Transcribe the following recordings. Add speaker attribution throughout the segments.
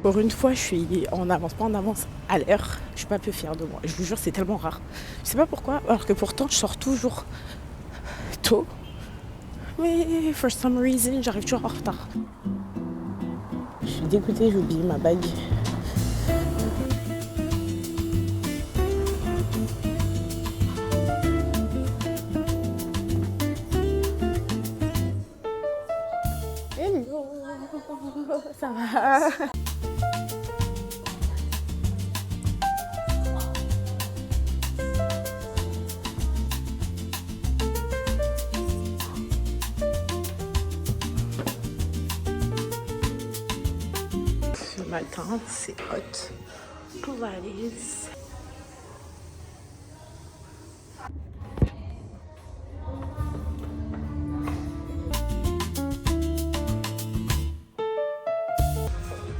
Speaker 1: Pour une fois, je suis en avance, pas en avance, à l'heure. Je suis pas peu fière de moi. Je vous jure, c'est tellement rare. Je sais pas pourquoi, alors que pourtant, je sors toujours tôt. Mais for some reason, j'arrive toujours en retard. Je suis dégoûtée, j'ai oublié ma bague. Hello, ça va? Ce matin, c'est hot. Valise.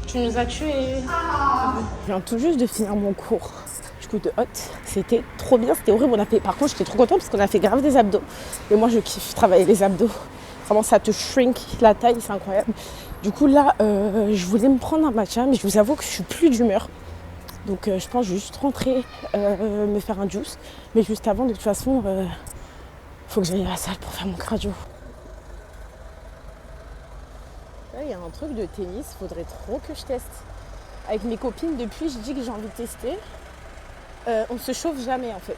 Speaker 1: Tu nous as tués. Je viens tout juste de finir mon cours. Du coup de hot, c'était trop bien, c'était horrible. Par contre, j'étais trop contente parce qu'on a fait grave des abdos. Et moi, je kiffe travailler les abdos. Vraiment, ça te shrink la taille, c'est incroyable. Du coup, là, je voulais me prendre un matcha, mais je vous avoue que je suis plus d'humeur. Donc, je pense que je vais juste rentrer, me faire un juice. Mais juste avant, de toute façon, faut que j'aille à la salle pour faire mon cardio. Là, il y a un truc de tennis, faudrait trop que je teste. Avec mes copines, depuis, je dis que j'ai envie de tester. On se chauffe jamais, en fait.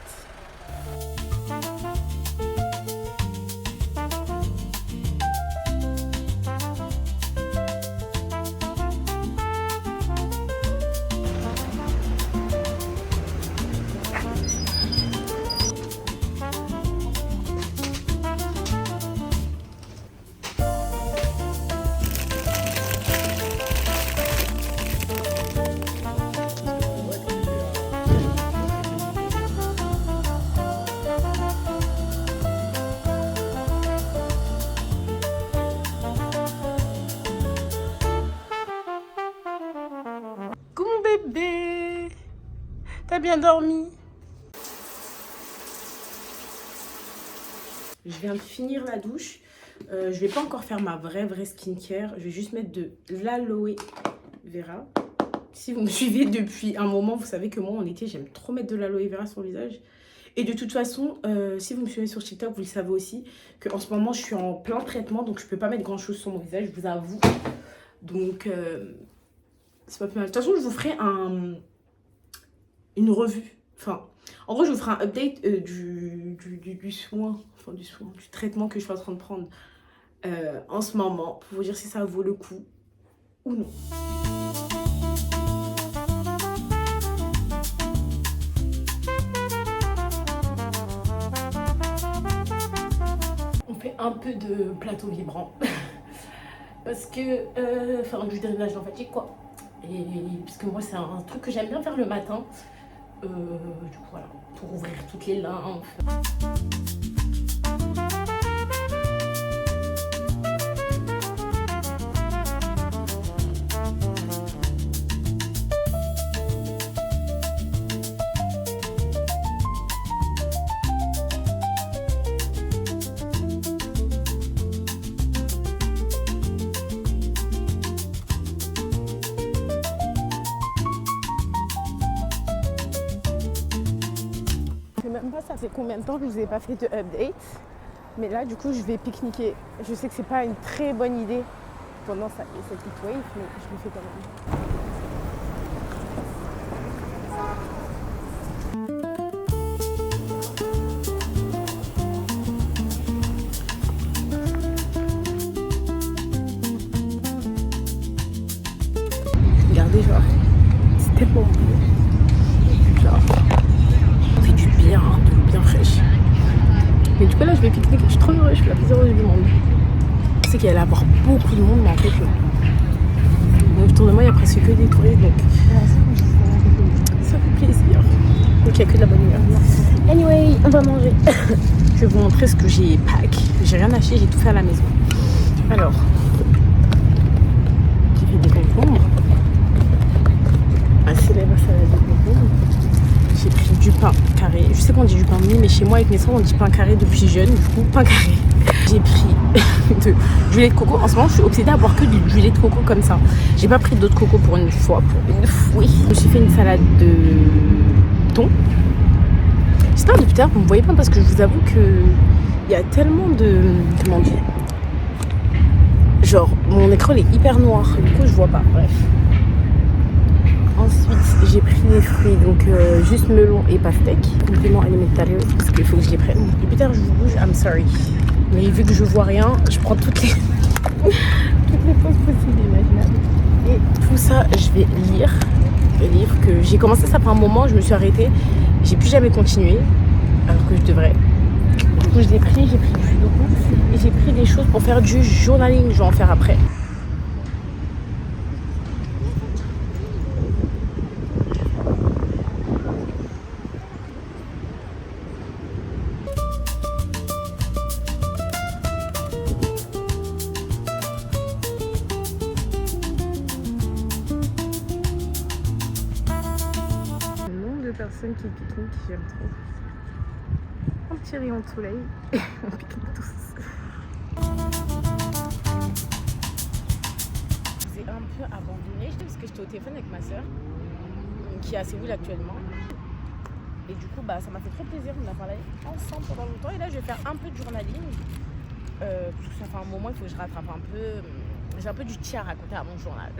Speaker 1: Bébé, t'as bien dormi? Je viens de finir la douche. Je vais pas encore faire ma vraie skincare. Je vais juste mettre de l'aloe vera. Si vous me suivez depuis un moment, vous savez que moi en été j'aime trop mettre de l'aloe vera sur le visage. Et de toute façon, si vous me suivez sur TikTok, vous le savez aussi qu'en ce moment je suis en plein traitement, donc je peux pas mettre grand chose sur mon visage, je vous avoue. Donc c'est pas plus mal. De toute façon, je vous ferai une revue. Enfin, en gros, je vous ferai un update du soin, du traitement que je suis en train de prendre en ce moment pour vous dire si ça vaut le coup ou non. On fait un peu de plateau vibrant parce que, enfin, du drainage lymphatique quoi. Et parce que moi c'est un truc que j'aime bien faire le matin, du coup voilà, pour ouvrir toutes les lymphes. Même pas, ça fait combien de temps que je vous ai pas fait de update, mais là du coup je vais pique-niquer. Je sais que c'est pas une très bonne idée pendant cette heat wave, mais je le fais quand même. Regardez, genre, c'est tellement beau. Genre, on fait du bien fraîche. Mais du coup là je vais pique-niquer, je suis trop heureuse, je suis la plus heureuse du monde. Je sais qu'il allait avoir beaucoup de monde, mais en fait non. Autour de moi il y a presque que des touristes, donc ça fait plaisir. Donc il n'y a que de la bonne humeur. Anyway, on va manger. Je vais vous montrer ce que j'ai pack. J'ai rien acheté, j'ai tout fait à la maison. Alors, j'ai fait des concombres. Ma célèbre salade de concombres. J'ai pris du pain carré. Je sais qu'on dit du pain mie, mais chez moi avec mes soeurs on dit pain carré depuis jeune. Du coup, pain carré. j'ai pris de, du lait de coco. En ce moment, je suis obsédée à boire que du lait de coco comme ça. J'ai pas pris d'autres coco pour une fois. Oui. J'ai fait une salade de thon. J'espère depuis tout à l'heure vous me voyez pas parce que je vous avoue que il y a tellement de... Comment dire? Genre, mon écran est hyper noir. Du coup, je vois pas. Bref. Ensuite, j'ai pris des fruits, donc juste melon et pastèque. Complément alimentaire, parce qu'il faut que je les prenne. Depuis tard, je vous bouge, I'm sorry. Mais vu que je vois rien, je prends toutes les pauses possibles imaginables. Et tout ça, je vais lire le livre que j'ai commencé ça pour un moment, je me suis arrêtée. J'ai plus jamais continué, alors que je devrais. Du coup, je l'ai pris, j'ai pris du jus de ouf. Et j'ai pris des choses pour faire du journaling, je vais en faire après. Personnes qui pique-niquent, j'aime trop. Un petit rayon de soleil et on pique-nique tous. J'ai un peu abandonné parce que j'étais au téléphone avec ma soeur qui est à Séoul actuellement. Et du coup, ça m'a fait trop plaisir. On a parlé ensemble pendant longtemps. Et là, je vais faire un peu de journaling. Parce que ça fait un moment, il faut que je rattrape un peu. J'ai un peu du tir à raconter à mon journal.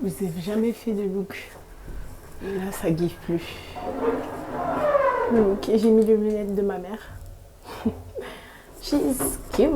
Speaker 1: Vous n'avez jamais fait de look. Là, ça gifle plus. Le look. Et j'ai mis les lunettes de ma mère. She's cute.